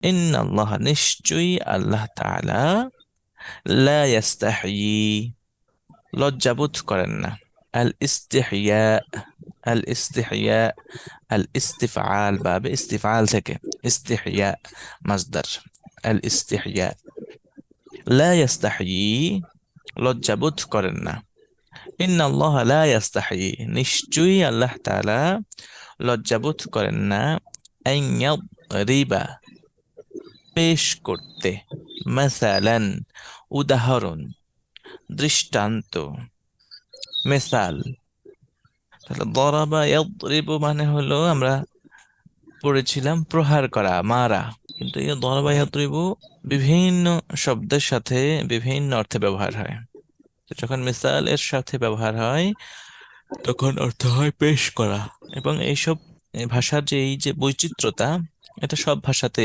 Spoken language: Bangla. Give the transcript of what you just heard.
ইন্নাল্লাহ নিশ্চয়ই আল্লাহ তাআলা লা ইয়াস্তাহি লজ্জাবোধ করেন না। আল ইস্তিহিয়া, আল ইস্তিহিয়া, আল ইস্তিফআল বাবে ইস্তিফআল থেকে ইস্তিহিয়া মাসদার, আল ইস্তিহিয়া, লা ইয়াস্তাহি লজ্জাবোধ করেন না। ইন্নাল্লাহ লা ইয়াস্তাহি নিশ্চয়ই আল্লাহ তাআলা লজ্জাবোধ করেন না। আন ইয়াদরিবা পেশ করতে, মাসালান উদাহরণ, দৃষ্টান্ত, মেসাল। তাহলে দরাবা ইয়াদরিবু মানে হলো আমরা পড়েছিলাম প্রহার করা, মারা। কিন্তু এই দরাবা ইয়াদরিবু বিভিন্ন শব্দের সাথে বিভিন্ন অর্থে ব্যবহার হয়। তো যখন মিসাল এর সাথে ব্যবহার হয় তখন অর্থ হয় পেশ করা। এবং এইসব ভাষার যে এই যে বৈচিত্র্যতা, এটা সব ভাষাতে